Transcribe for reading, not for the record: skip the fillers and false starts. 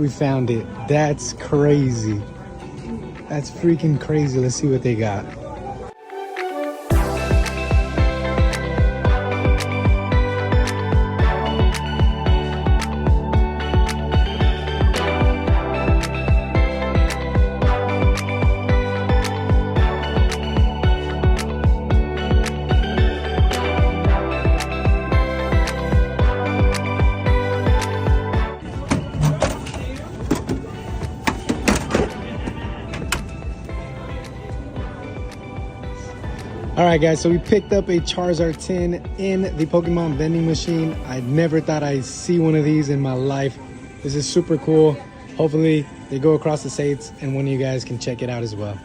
We found it. That's crazy. That's freaking crazy. Let's see what they got. Alright guys, so we picked up a Charizard tin in the Pokemon vending machine. I never thought I'd see one of these in my life. This is super cool. Hopefully they go across the states and one of you guys can check it out as well.